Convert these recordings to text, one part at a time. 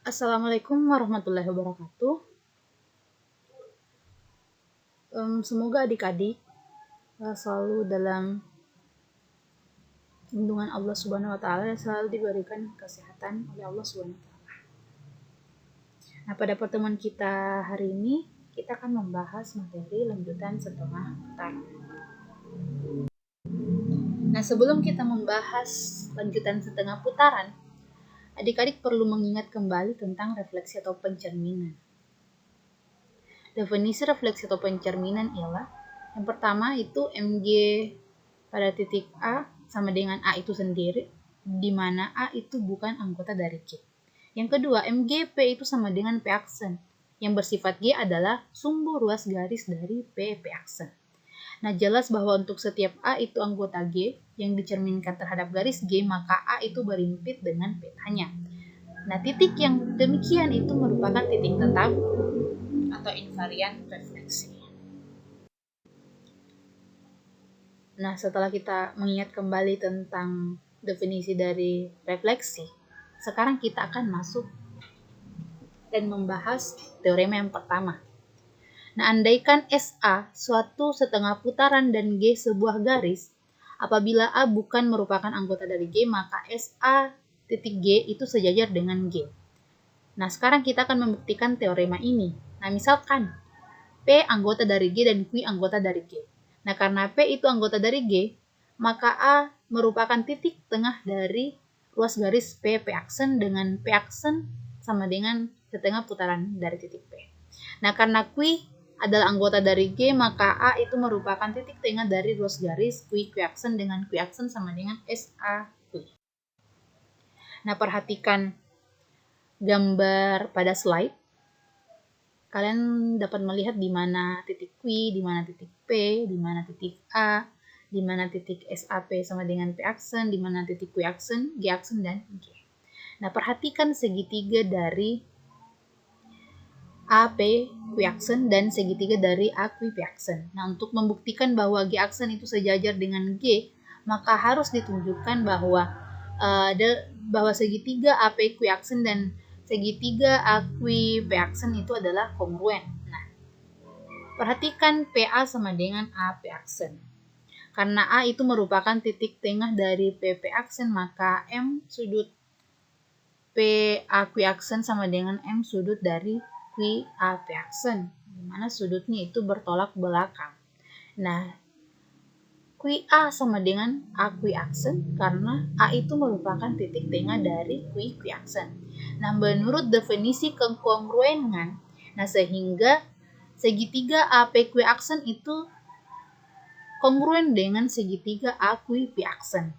Assalamualaikum warahmatullahi wabarakatuh. Semoga adik-adik selalu dalam lindungan Allah Subhanahu wa taala dan selalu diberikan kesehatan oleh Allah Subhanahu wa taala. Nah, pada pertemuan kita hari ini kita akan membahas materi lanjutan setengah putaran. Nah, sebelum kita membahas lanjutan setengah putaran, adik-adik perlu mengingat kembali tentang refleksi atau pencerminan. Definisi refleksi atau pencerminan ialah yang pertama itu MG pada titik A sama dengan A itu sendiri, di mana A itu bukan anggota dari G. Yang kedua, MGP itu sama dengan P aksen, yang bersifat G adalah sumbu ruas garis dari P aksen. Nah, jelas bahwa untuk setiap A itu anggota G yang dicerminkan terhadap garis G, maka A itu berimpit dengan petanya. Nah, titik yang demikian itu merupakan titik tetap atau invarian refleksi. Nah, setelah kita mengingat kembali tentang definisi dari refleksi, sekarang kita akan masuk dan membahas teorema yang pertama. Nah, andaikan SA suatu setengah putaran dan G sebuah garis, apabila A bukan merupakan anggota dari G, maka SA titik G itu sejajar dengan G. Nah, sekarang kita akan membuktikan teorema ini. Nah, misalkan P anggota dari G dan Q anggota dari G. Nah, karena P itu anggota dari G, maka A merupakan titik tengah dari ruas garis P aksen dengan P aksen sama dengan setengah putaran dari titik P. Nah, karena Q adalah anggota dari G, maka A itu merupakan titik tengah dari ruas garis Q aksen dengan Q aksen sama dengan SA Q. Nah, perhatikan gambar pada slide. Kalian dapat melihat di mana titik Q, di mana titik P, di mana titik A, di mana titik SAP sama dengan P aksen, di mana titik Q aksen, G aksen, dan G. Nah, perhatikan segitiga dari AP Q aksen dan segitiga dari AQ P aksen. Nah, untuk membuktikan bahwa G aksen itu sejajar dengan G, maka harus ditunjukkan bahwa segitiga AP Q aksen dan segitiga AQ P aksen itu adalah kongruen. Nah, perhatikan PA sama dengan AP aksen. Karena A itu merupakan titik tengah dari PP aksen, maka M sudut PAQ aksen sama dengan M sudut dari QAP aksen, di mana sudutnya itu bertolak belakang. Nah, QA sama dengan AQ aksen karena A itu merupakan titik tengah dari QQ aksen. Nah, menurut definisi kekongruengan, nah sehingga segitiga APQ aksen itu kongruen dengan segitiga AQP aksen.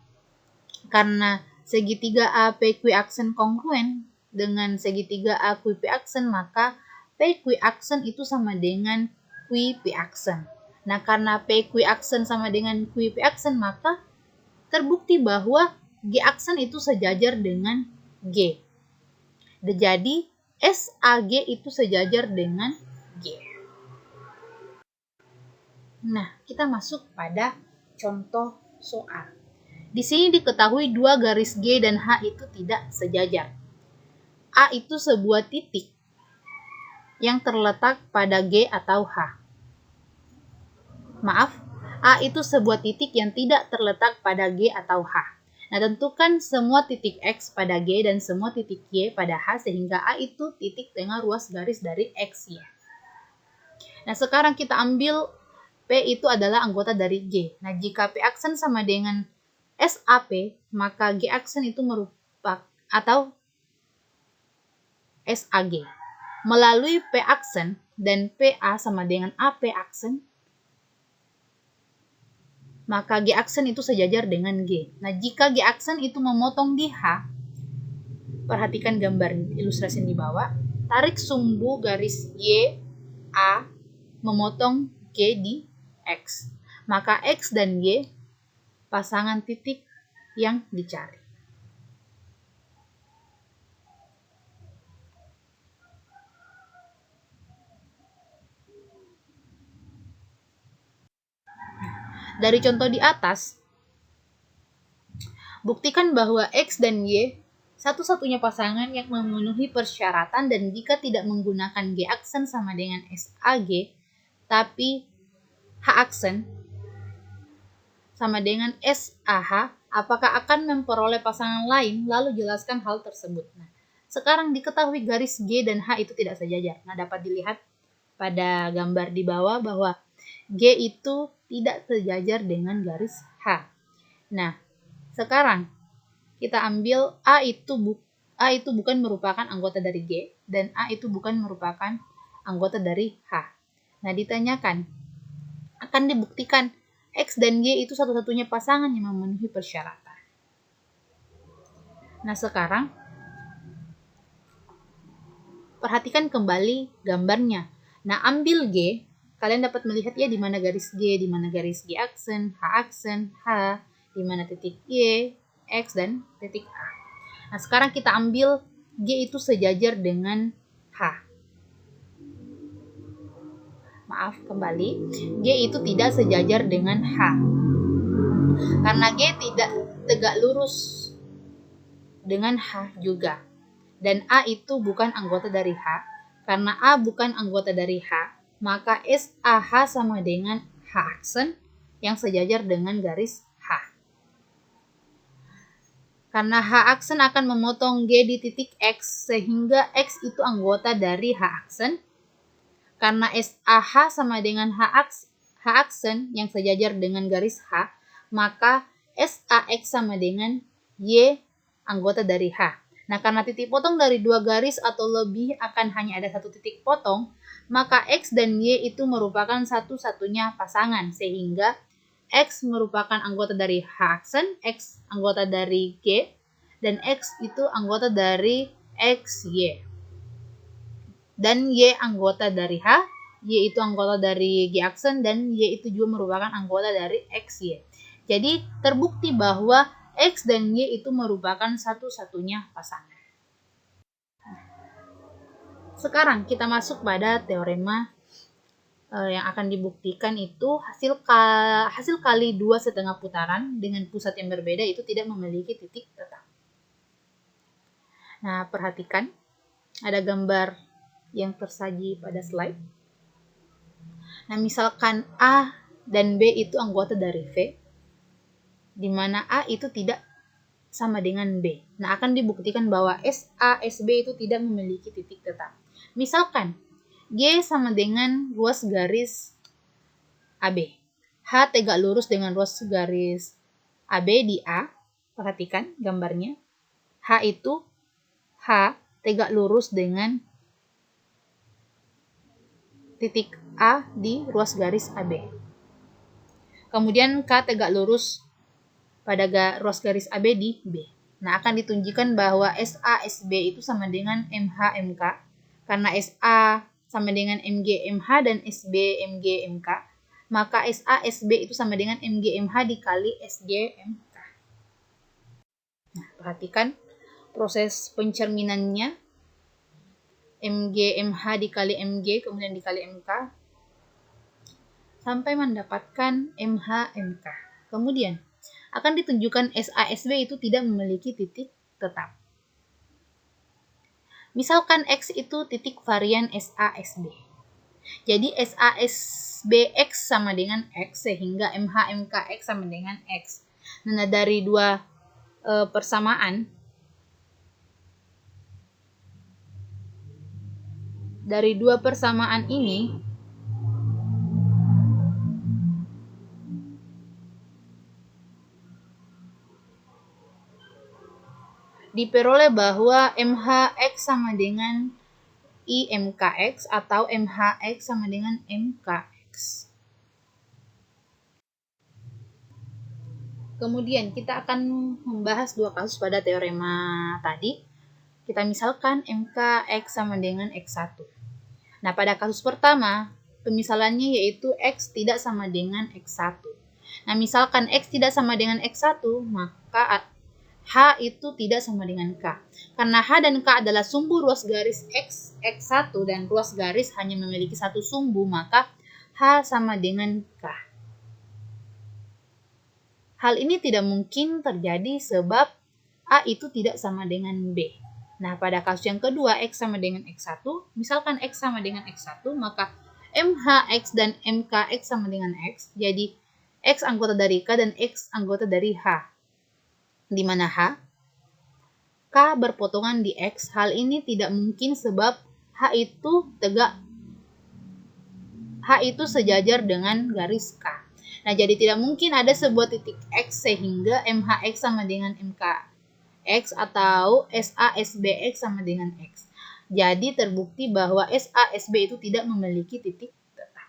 Karena segitiga APQ aksen kongruen dengan segitiga AQP aksen, maka PQ aksen itu sama dengan QP aksen. Nah, karena PQ aksen sama dengan QP aksen, maka terbukti bahwa G aksen itu sejajar dengan G. Jadi, SAG itu sejajar dengan G. Nah, kita masuk pada contoh soal. Di sini diketahui dua garis G dan H itu tidak sejajar. A itu sebuah titik yang terletak pada G atau H. Maaf, A itu sebuah titik yang tidak terletak pada G atau H. Nah, tentukan semua titik X pada G dan semua titik Y pada H sehingga A itu titik tengah ruas garis dari X, Y. Nah, sekarang kita ambil P itu adalah anggota dari G. Nah, jika P aksen sama dengan SAP, maka G aksen itu merupakan atau SAG. Melalui P aksen dan PA sama dengan AP aksen, maka G aksen itu sejajar dengan G. Nah, jika G aksen itu memotong di H, perhatikan gambar ilustrasi di bawah, tarik sumbu garis Y, A, memotong G di X. Maka X dan Y pasangan titik yang dicari. Dari contoh di atas, buktikan bahwa X dan Y satu-satunya pasangan yang memenuhi persyaratan, dan jika tidak menggunakan G aksen sama dengan SAG, tapi H aksen sama dengan SAH, apakah akan memperoleh pasangan lain? Lalu jelaskan hal tersebut. Nah, sekarang diketahui garis G dan H itu tidak sejajar. Nah, dapat dilihat pada gambar di bawah bahwa G itu tidak sejajar dengan garis H. Nah, sekarang kita ambil A itu bukan merupakan anggota dari G, dan A itu bukan merupakan anggota dari H. Nah, ditanyakan, akan dibuktikan X dan Y itu satu-satunya pasangan yang memenuhi persyaratan. Nah, sekarang perhatikan kembali gambarnya. Nah, ambil G, kalian dapat melihat ya di mana garis G, di mana garis G aksen, H, di mana titik Y, X, dan titik A. Nah, sekarang kita ambil G itu sejajar dengan H. Maaf, kembali. G itu tidak sejajar dengan H. Karena G tidak tegak lurus dengan H juga. Dan A itu bukan anggota dari H. Karena A bukan anggota dari H, maka SAH sama dengan H aksen yang sejajar dengan garis H. Karena H aksen akan memotong G di titik X, sehingga X itu anggota dari H aksen. Karena SAH sama dengan H aksen yang sejajar dengan garis H, maka SAX sama dengan Y anggota dari H. Nah, karena titik potong dari dua garis atau lebih akan hanya ada satu titik potong, maka X dan Y itu merupakan satu-satunya pasangan, sehingga X merupakan anggota dari H aksen, X anggota dari G, dan X itu anggota dari XY. Dan Y anggota dari H, Y itu anggota dari G aksen, dan Y itu juga merupakan anggota dari XY. Jadi terbukti bahwa X dan Y itu merupakan satu-satunya pasangan. Sekarang kita masuk pada teorema yang akan dibuktikan itu hasil kali 2,5 putaran dengan pusat yang berbeda itu tidak memiliki titik tetap. Nah, perhatikan ada gambar yang tersaji pada slide. Nah, misalkan A dan B itu anggota dari V, di mana A itu tidak sama dengan B. Nah, akan dibuktikan bahwa SA, SB itu tidak memiliki titik tetap. Misalkan G sama dengan ruas garis AB. H tegak lurus dengan ruas garis AB di A. Perhatikan gambarnya. H tegak lurus dengan titik A di ruas garis AB. Kemudian K tegak lurus pada ruas garis AB di B. Nah, akan ditunjukkan bahwa SA, SB itu sama dengan MH, MK. Karena SA sama dengan MG, MH, dan SB, MG, MK. Maka SA, SB itu sama dengan MG, MH dikali SG, MK. Nah, perhatikan proses pencerminannya. MG, MH dikali MG, kemudian dikali MK. Sampai mendapatkan MH, MK. Kemudian akan ditunjukkan SASB itu tidak memiliki titik tetap. Misalkan X itu titik varian SASB. Jadi SASBX sama dengan X, sehingga MHMKX sama dengan X. Nah, dari dua persamaan, ini diperoleh bahwa MHX sama dengan IMKX atau MHX sama dengan MKX. Kemudian kita akan membahas dua kasus pada teorema tadi. Kita misalkan MKX sama dengan X1. Nah, pada kasus pertama, pemisalannya yaitu X tidak sama dengan X1. Nah, misalkan X tidak sama dengan X1, maka H itu tidak sama dengan K. Karena H dan K adalah sumbu ruas garis X1 dan ruas garis hanya memiliki satu sumbu, maka H sama dengan K. Hal ini tidak mungkin terjadi sebab A itu tidak sama dengan B. Nah, pada kasus yang kedua, X sama dengan X1, misalkan X sama dengan X1, maka MHX dan MKX sama dengan X, jadi X anggota dari K dan X anggota dari H. Di mana K berpotongan di X, hal ini tidak mungkin sebab H itu sejajar dengan garis K. Nah, jadi tidak mungkin ada sebuah titik X sehingga MHX sama dengan MKX atau SASBX sama dengan X. Jadi terbukti bahwa SASB itu tidak memiliki titik tetap.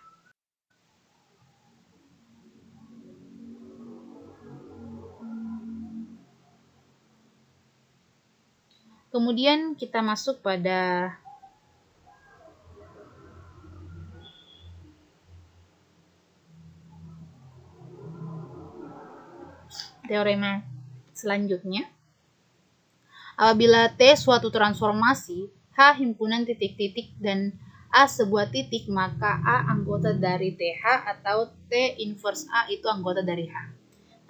Kemudian kita masuk pada teorema selanjutnya. Apabila T suatu transformasi, H himpunan titik-titik dan A sebuah titik, maka A anggota dari TH atau T inverse A itu anggota dari H.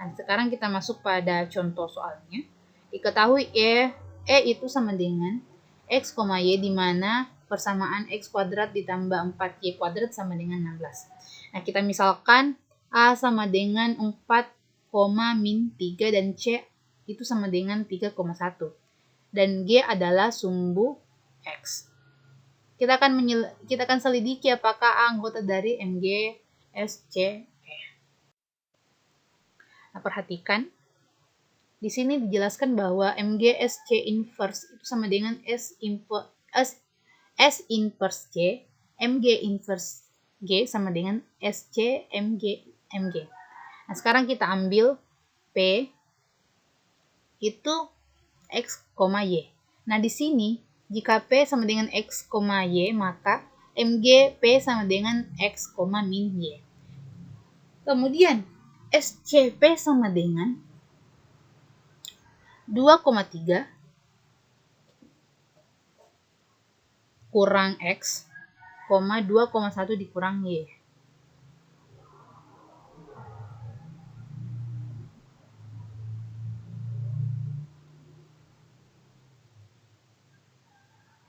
Nah, sekarang kita masuk pada contoh soalnya. Diketahui E itu sama dengan X, Y, di mana persamaan X kuadrat ditambah 4Y kuadrat sama dengan 16. Nah, kita misalkan A sama dengan 4, min 3 dan C itu sama dengan 3,1. Dan G adalah sumbu X. Kita akan selidiki apakah A anggota dari MG, SC, E. Nah, perhatikan. Di sini dijelaskan bahwa MG, SC inverse itu sama dengan S inverse G, MG inverse G sama dengan SC, MG. Nah, sekarang kita ambil P itu X, Y. Nah, di sini jika P sama dengan X, Y, maka MG P sama dengan X, min Y. Kemudian SCP sama dengan 2,3 kurang X, 2,1 dikurang Y.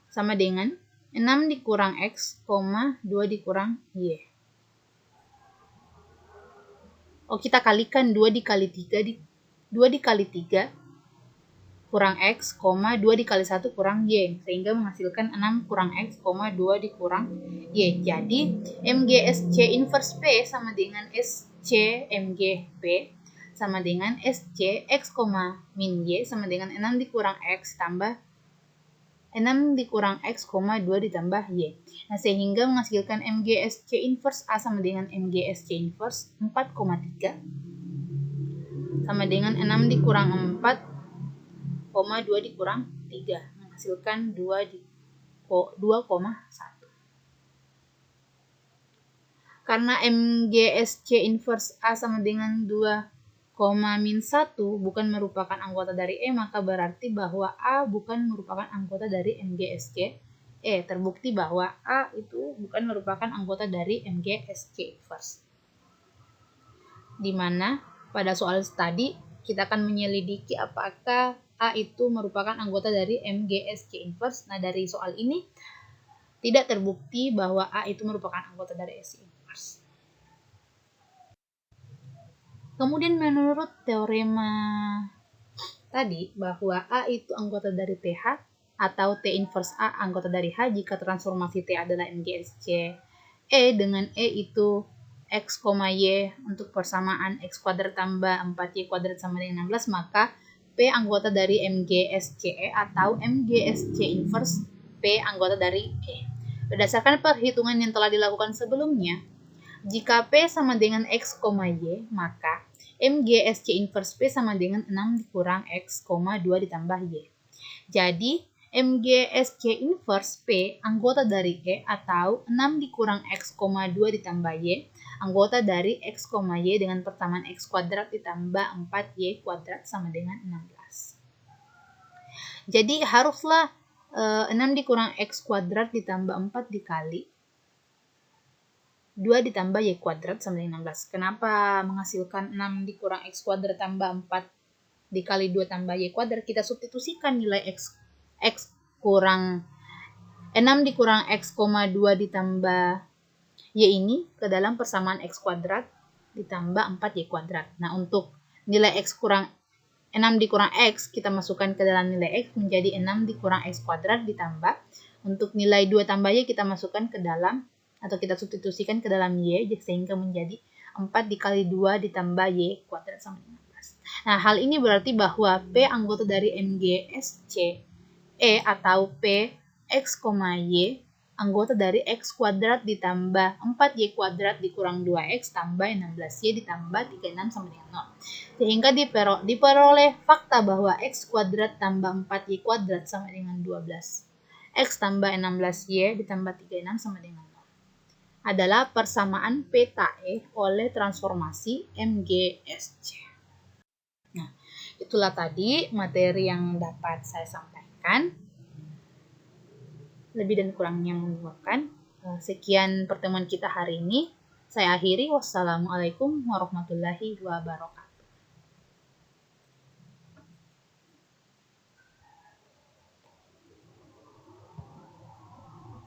Sama dengan 6 dikurang X, 2 dikurang Y. Oh, kita kalikan 2 dikali 3 kurang X, 2 dikali 1 kurang Y. Sehingga menghasilkan 6 kurang X, 2 dikurang Y. Jadi, MGSC inverse P sama dengan SC MGP sama dengan SC X, min Y sama dengan 6 dikurang X tambah 6 dikurang X, 2 ditambah Y. Nah, sehingga menghasilkan MGSC inverse A sama dengan MGSC inverse 4,3 sama dengan 6 dikurang 4, 2 dikurang 3. Menghasilkan 2,1. Karena MGSC inverse A sama dengan 2, min 1 bukan merupakan anggota dari E, maka berarti bahwa A bukan merupakan anggota dari MGSC E. Terbukti bahwa A itu bukan merupakan anggota dari MGSC inverse. Di mana pada soal tadi kita akan menyelidiki apakah A itu merupakan anggota dari MGSC inverse. Nah, dari soal ini tidak terbukti bahwa A itu merupakan anggota dari SC inverse. Kemudian menurut teorema tadi bahwa A itu anggota dari TH atau T inverse A anggota dari H jika transformasi T adalah MGSC E dengan E itu X, Y untuk persamaan X kuadrat tambah 4Y kuadrat sama dengan 16, maka P anggota dari MGSCE atau MGSC inverse P anggota dari E. Berdasarkan perhitungan yang telah dilakukan sebelumnya, jika P sama dengan X, Y, maka MGSC inverse P sama dengan 6 dikurang X, 2 ditambah Y. Jadi, MGSC inverse P anggota dari E atau 6 dikurang X, 2 ditambah Y, anggota dari X, Y dengan persamaan X kuadrat ditambah 4Y kuadrat sama dengan 16. Jadi, haruslah 6 dikurang X kuadrat ditambah 4 dikali 2 ditambah Y kuadrat sama dengan 16. Kenapa menghasilkan 6 dikurang X kuadrat tambah 4 dikali 2 tambah Y kuadrat, kita substitusikan nilai X kurang 6 dikurang X, 2 ditambah Y ini ke dalam persamaan X kuadrat ditambah 4Y kuadrat. Nah, untuk nilai X kurang 6 dikurang X, kita masukkan ke dalam nilai X menjadi 6 dikurang X kuadrat ditambah. Untuk nilai 2 tambah Y kita masukkan ke dalam, atau kita substitusikan ke dalam Y, sehingga menjadi 4 dikali 2 ditambah Y kuadrat sama dengan 15. Nah, hal ini berarti bahwa P anggota dari MGSC E atau P X, Y anggota dari X kuadrat ditambah 4Y kuadrat dikurang 2X tambah 16Y ditambah 36 sama dengan 0. Sehingga diperoleh fakta bahwa X kuadrat tambah 4Y kuadrat sama dengan 12. X tambah 16Y ditambah 36 sama dengan 0. Adalah persamaan peta E oleh transformasi MGSC. Nah, itulah tadi materi yang dapat saya sampaikan. Lebih dan kurangnya menguapkan. Sekian pertemuan kita hari ini. Saya akhiri. Wassalamualaikum warahmatullahi wabarakatuh.